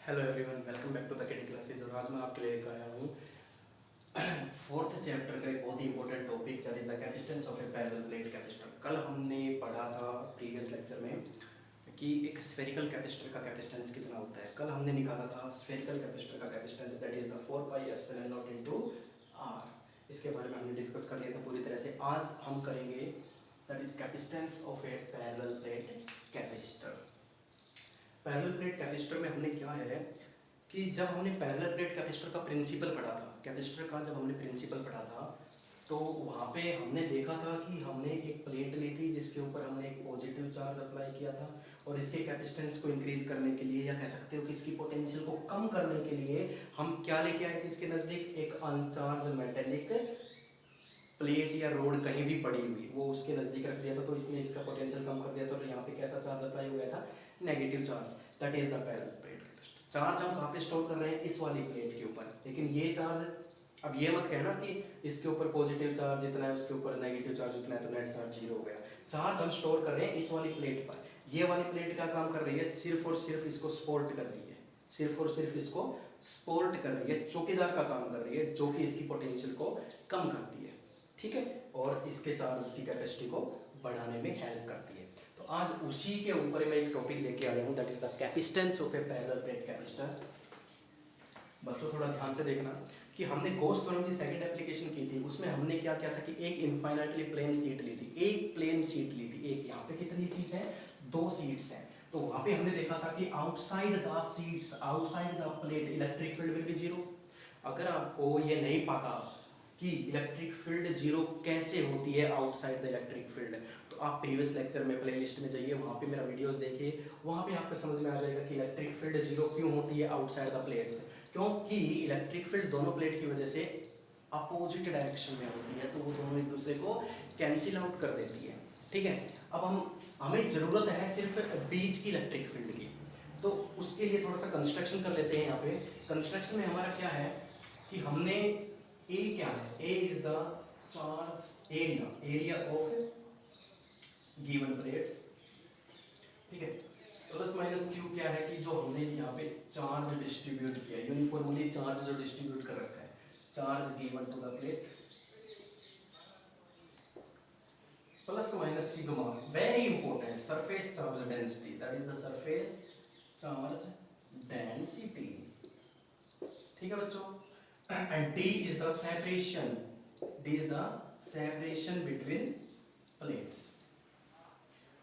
Hello everyone, welcome back to the KT classes. और आज मैं आपके लिए लेकर आया हूँ फोर्थ चैप्टर का एक बहुत ही important topic, that is the capacitance of a parallel plate capacitor. कल हमने पढ़ा था प्रीवियस लेक्चर में कि एक स्फेरिकल कैपेसिटर का कैपेसिटेंस कितना होता है। कल हमने निकाला था स्फेरिकल कैपेसिटर का capacitance, that is the 4 pi epsilon naught into R. इसके बारे में हमने डिस्कस कर लिया था पूरी तरह से। आज हम करेंगे that is capacitance of a parallel plate capacitor. Parallel plate capacitor में हमने क्या है कि जब हमने पैरेलल प्लेट कैपेसिटर का प्रिंसिपल पढ़ा था, कैपेसिटर का जब हमने प्रिंसिपल पढ़ा था तो वहाँ पे हमने देखा था कि हमने एक प्लेट ली थी जिसके ऊपर हमने एक पॉजिटिव चार्ज अप्लाई किया था, और इसके कैपेसिटेंस को इंक्रीज करने के लिए, या कह सकते हो कि इसकी पोटेंशियल को कम करने के लिए हम क्या लेके आए थे इसके नज़दीक, एक अनचार्ज मेटेलिक प्लेट या रोड कहीं भी पड़ी हुई वो उसके नज़दीक रख दिया था, तो इसने इसका पोटेंशियल कम कर दिया था। और यहाँ पे कैसा चार्ज अप्लाई हुआ था, negative charge, that is the parallel plate capacitor. Charge हम कहाँ पे स्टोर कर रहे हैं, इस वाली प्लेट के ऊपर, लेकिन ये चार्ज, अब ये मत कहना कि इसके ऊपर पॉजिटिव चार्ज जितना है उसके ऊपर नेगेटिव चार्ज उतना है तो नेट चार्ज जीरो हो गया। चार्ज हम स्टोर कर रहे हैं इस वाली प्लेट पर। ये वाली प्लेट क्या काम कर रही है, सिर्फ और सिर्फ इसको सपोर्ट कर रही है, सिर्फ और सिर्फ इसको सपोर्ट कर रही है, चौकीदार का काम कर रही है, जो कि इसकी पोटेंशियल को कम करती है, ठीक है, और इसके चार्ज की कैपेसिटी को बढ़ाने में हेल्प करती है। तो आज उसी के ऊपर मैं एक टॉपिक लेके आया हूँ, that is the capacitance of a parallel plate capacitor. बच्चों थोड़ा ध्यान से देखना कि हमने गॉस थ्योरम की सेकंड एप्लीकेशन की थी, उसमें हमने क्या किया था कि एक इनफाइनाइटली प्लेन शीट ली थी, एक प्लेन शीट ली थी, एक यहाँ पे कितनी शीट है, 2 शीट्स हैं। तो वहां पे हमने देखा था कि outside the sheets, outside the plate electric field will be zero. अगर आपको ये नहीं पता कि इलेक्ट्रिक फील्ड जीरो कैसे होती है आउटसाइड द इलेक्ट्रिक फील्ड, तो आप प्रीवियस लेक्चर में प्लेलिस्ट में जाइए, वहाँ पे मेरा वीडियोस देखिए, वहाँ पे आपको समझ में आ जाएगा कि इलेक्ट्रिक फील्ड जीरो क्यों होती है आउटसाइड द प्लेट्स। क्योंकि इलेक्ट्रिक फील्ड दोनों प्लेट की वजह से अपोजिट डायरेक्शन में होती है, तो वो दोनों एक दूसरे को कैंसिल आउट कर देती है, ठीक है। अब हमें ज़रूरत है सिर्फ बीच की इलेक्ट्रिक फील्ड की, तो उसके लिए थोड़ा सा कंस्ट्रक्शन कर लेते हैं। यहाँ पे कंस्ट्रक्शन में हमारा क्या है कि हमने ए क्या है, A is the charge area, area of given plates, ठीक है। प्लस माइनस क्यू क्या है कि जो हमने यहाँ पे चार्ज डिस्ट्रीब्यूट किया, यूनिफॉर्मली चार्ज जो डिस्ट्रीब्यूट कर रखा है, charge given to the plate, plus minus sigma, very important, surface charge density, that is the surface charge density, ठीक है बच्चों। and D is the separation, D is the separation between plates,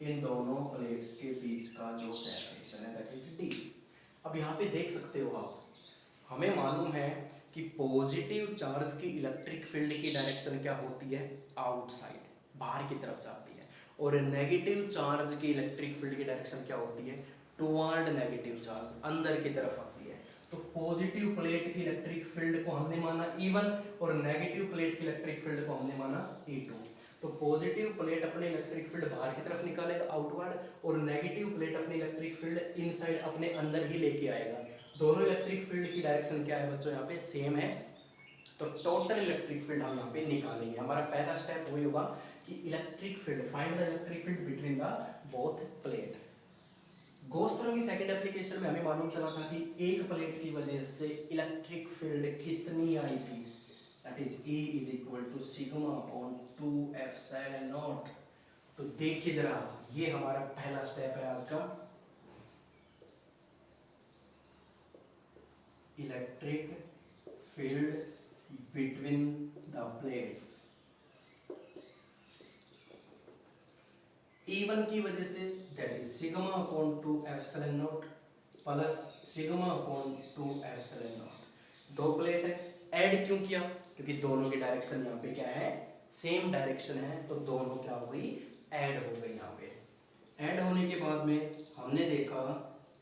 इन दोनों plates के बीच का जो separation है that is D। अब यहाँ पे देख सकते हो आप, हमें मालूम है कि पॉजिटिव चार्ज की इलेक्ट्रिक फील्ड की डायरेक्शन क्या होती है, आउटसाइड, बाहर की तरफ जाती है, और नेगेटिव चार्ज की इलेक्ट्रिक फील्ड की डायरेक्शन क्या होती है, टुवर्ड नेगेटिव चार्ज, अंदर की तरफ आती है। तो पॉजिटिव प्लेट की इलेक्ट्रिक फील्ड को हमने माना E1 और नेगेटिव प्लेट की इलेक्ट्रिक फील्ड को हमने माना E2। तो पॉजिटिव प्लेट अपने इलेक्ट्रिक फील्ड बाहर की तरफ निकालेगा आउटवर्ड, और नेगेटिव प्लेट अपनी इलेक्ट्रिक फील्ड इनसाइड अपने अंदर ही लेके आएगा। दोनों इलेक्ट्रिक फील्ड की डायरेक्शन क्या है बच्चों, यहाँ पे सेम है। तो टोटल इलेक्ट्रिक फील्ड हम यहाँ पे निकालेंगे। हमारा पहला स्टेप वही होगा कि electric field, find the electric field between the both plate. Gauss theorem की सेकंड एप्लीकेशन में हमें मालूम चला था कि एक प्लेट की वजह से इलेक्ट्रिक फील्ड कितनी आई थी, that is E is equal to sigma upon 2 epsilon naught. तो देखिए जरा, ये हमारा पहला स्टेप है आज का, electric field between the plates. E1 की वजह say that is sigma upon 2 epsilon not plus sigma upon 2 epsilon not. दो प्लेट है, ऐड क्यों किया, क्योंकि दोनों की डायरेक्शन यहाँ पे क्या है, सेम डायरेक्शन है, तो दोनों क्या हो गई, ऐड हो गई। यहाँ पे ऐड होने के बाद में हमने देखा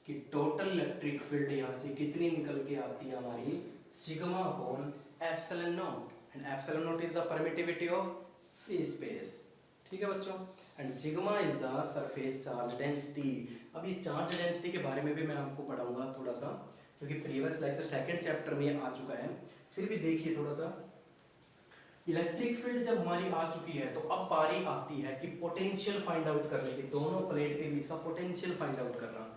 कि टोटल इलेक्ट्रिक फील्ड यहाँ से कितनी निकल के आती है हमारी, sigma upon epsilon not, and epsilon not is the permittivity of free space, ठीक है बच्चों, and sigma is the surface charge density. अब ये चार्ज डेंसिटी के बारे में भी मैं आपको पढ़ाऊंगा थोड़ा सा, क्योंकि प्रीवियस लेक्चर सेकंड चैप्टर में आ चुका है। फिर भी देखिए थोड़ा सा, इलेक्ट्रिक फील्ड जब हमारी आ चुकी है तो अब बारी आती है कि पोटेंशियल फाइंड आउट करने की, दोनों प्लेट के बीच का पोटेंशियल फाइंड आउट करना।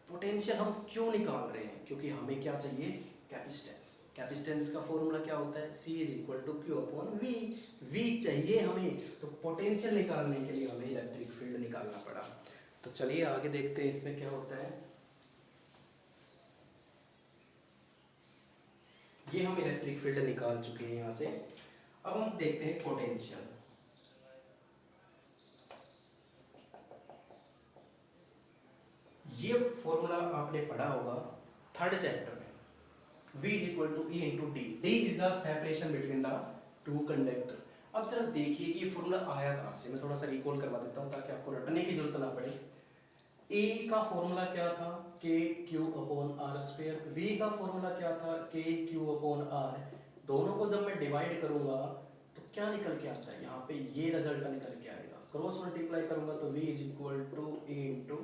पोटेंशियल हम क्यों निकाल रहे हैं? क्योंकि हमें क्या चाहिए? कैपेसिटेंस। कैपेसिटेंस का फॉर्मूला क्या होता है? C is equal to Q upon V। V चाहिए हमें, तो पोटेंशियल निकालने के लिए हमें इलेक्ट्रिक फील्ड निकालना पड़ा। तो चलिए आगे देखते हैं इसमें क्या होता है। ये हम इलेक्ट्रिक फील्ड निकाल चुके हैं यहाँ से। अब हम देखते हैं पोटेंशियल। ये फॉर्मूला आपने पढ़ा होगा थर्ड चैप्टर में, V is equal to E into D. D is the separation between the two conductor. अब जरा देखिए कि ये फॉर्मूला आया कहाँ से। मैं थोड़ा सा रिकॉल करवा देता हूँ ताकि आपको रटने की जरूरत ना पड़े। E का फॉर्मूला क्या था? K Q upon R square. V का फॉर्मूला क्या था? K Q upon are. दोनों को जब मैं डिवाइड करूंगा तो क्या निकल के आता है? यहाँ पे ये रिजल्ट निकल के आएगा। क्रॉस मल्टीप्लाई करूंगा तो V is equal to E into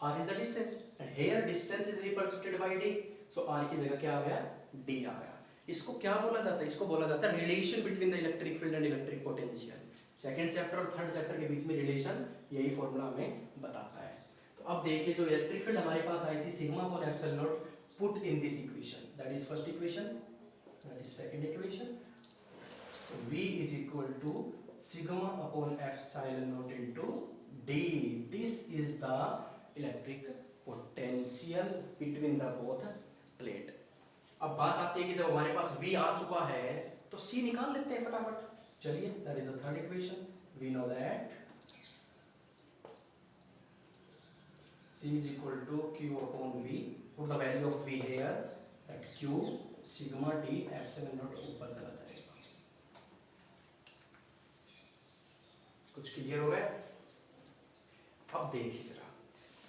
R is the distance and here distance is represented by D, so R की जगह क्या आ गया? D आ गया। इसको क्या बोला जाता है? इसको बोला जाता है relation between the electric field and electric potential. Second chapter और थर्ड चैप्टर के बीच में रिलेशन यही फॉर्मूला हमें बताता है। तो अब देखिए जो इलेक्ट्रिक फील्ड हमारे पास आई थी sigma upon epsilon not put in this equation, that is first equation, that is second equation. V is equal to sigma upon epsilon naught into D. This is the electric potential between the both plate. अब बात आती है कि जब हमारे पास V आ चुका है तो C निकाल लेते हैं फटाफट। चलिए, that is the third equation. We know that C is equal to Q upon V. Put the value of V here, that Q sigma D epsilon naught ऊपर चला जाएगा। कुछ क्लियर हो गया? अब देखिए जरा,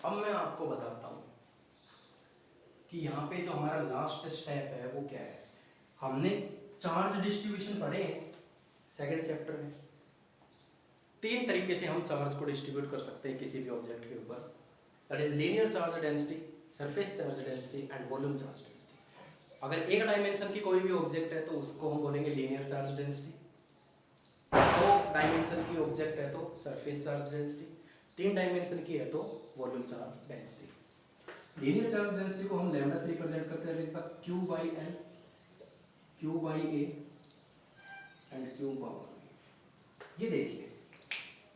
अब मैं आपको बताता हूं कि यहाँ पे जो हमारा लास्ट स्टेप है वो क्या है। हमने चार्ज डिस्ट्रीब्यूशन पढ़े हैं सेकंड चैप्टर में। तीन तरीके से हम चार्ज को डिस्ट्रीब्यूट कर सकते हैं किसी भी ऑब्जेक्ट के ऊपर, that is linear charge density, surface charge density and volume charge density. अगर एक डायमेंशन की कोई भी ऑब्जेक्ट है तो उसको हम बोलेंगे लीनियर चार्ज डेंसिटी, दो डायमेंशन की ऑब्जेक्ट है तो सरफेस चार्ज डेंसिटी, तीन डायमेंशन की है तो volume charge density. Linear charge density को हम लैम्डा से रिप्रेजेंट करते हैं, Q by L, Q by A and Q power. ये देखिए,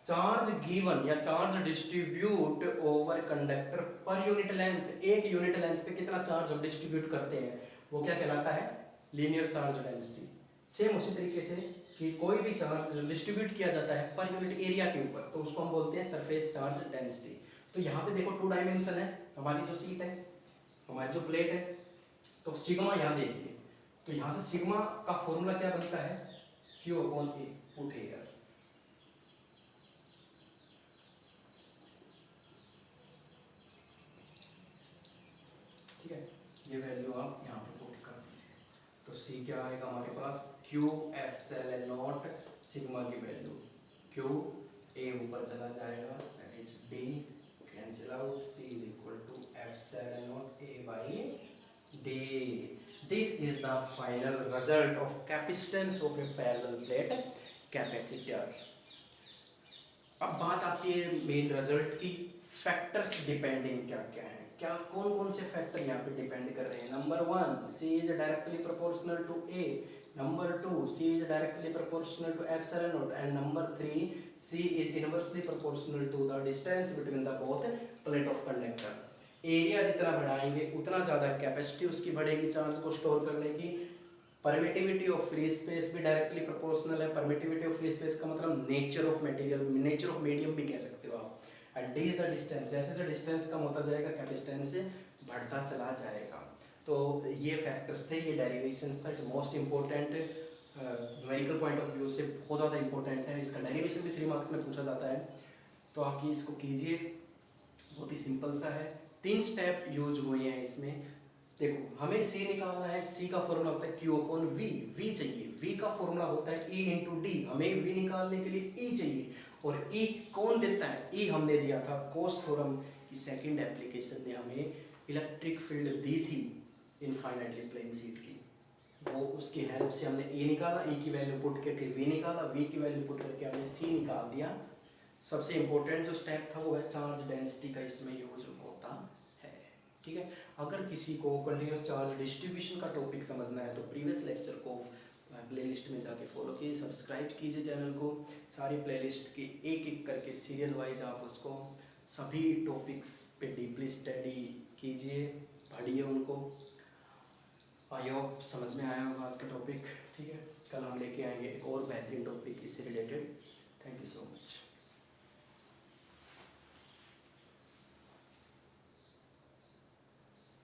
चार्ज गिवन या charge distribute over conductor per unit length, एक यूनिट लेंथ पे कितना चार्ज हम डिस्ट्रीब्यूट करते हैं वो क्या कहलाता है? Linear charge density. सेम उसी तरीके से कि कोई भी चार्ज डिस्ट्रीब्यूट किया जाता है पर यूनिट एरिया के ऊपर तो उसको हम बोलते हैं सरफेस चार्ज डेंसिटी। तो यहाँ पे देखो टू डायमेंशन है, हमारी जो सीट है, हमारी जो प्लेट है, तो सिग्मा यहाँ देखिए, तो यहाँ से सिग्मा का फॉर्मूला क्या बनता है? Q upon A put here. ठीक है, ये वैल्यू आप यहाँ पे पुट कर दीजिए। तो C क्या आएगा हमारे पास? Q एप्सिलॉन नॉट सिग्मा की वैल्यू, Q A ऊपर चला जाएगा, that is D, cancel out, C is equal to epsilon naught A by D. This is the final result of capacitance of a parallel plate capacitor. अब बात आती है main result की, factors depending क्या क्या है, क्या कौन कौन से फैक्टर यहाँ पे डिपेंड कर रहे हैं। Number 1, C is directly proportional to A. Number 2, C is directly proportional to epsilon naught, and number 3, C is inversely proportional to the distance between the both plate of conductor. Area जितना बढ़ाएंगे उतना ज़्यादा capacity उसकी बढ़ेगी charge को store करने की। Permittivity of free space भी डायरेक्टली प्रोपोर्शनल है। परमिटिविटी ऑफ फ्री स्पेस का मतलब nature of material, nature of medium भी कह सकते हो आप। And D is the distance, जैसे जैसे डिस्टेंस कम होता जाएगा कैपेसिटेंस बढ़ता चला जाएगा। तो ये फैक्टर्स थे, ये डेरिवेशंस था। Most important numerical point of view से बहुत ज़्यादा इंपॉर्टेंट है। इसका डेरिवेशन भी 3 मार्क्स में पूछा जाता है, तो आप इसको कीजिए, बहुत ही सिंपल सा है। 3 स्टेप यूज हुए हैं इसमें। देखो, हमें C निकालना है, C का फॉर्मूला होता है Q अपॉन V, V चाहिए। V का फॉर्मूला होता है E इंटू डी, हमें V निकालने के लिए E चाहिए। और E कौन देता है? E हमने दिया था कोस थ्योरम की सेकंड एप्लीकेशन में, हमें इलेक्ट्रिक फील्ड दी थी इनफाइनाइटली प्लेन शीट की, वो उसकी हेल्प से हमने E निकाला, E की वैल्यू पुट करके V निकाला, V की वैल्यू पुट करके हमने C निकाल दिया। सबसे इम्पोर्टेंट जो स्टेप था वो है चार्ज डेंसिटी का इसमें यूज होता है। ठीक है, अगर किसी को कंटिन्यूस चार्ज डिस्ट्रीब्यूशन का टॉपिक समझना है तो प्रीवियस लेक्चर को प्लेलिस्ट में जाके फॉलो कीजिए, सब्सक्राइब कीजिए चैनल को। सारी प्लेलिस्ट की एक एक करके सीरियल वाइज आप उसको सभी टॉपिक्स पे डीपली स्टडी कीजिए, पढ़िए उनको। आई होप समझ में आया होगा आज का टॉपिक। ठीक है, कल हम लेके आएंगे एक और बेहतरीन टॉपिक इससे related. Thank you so much.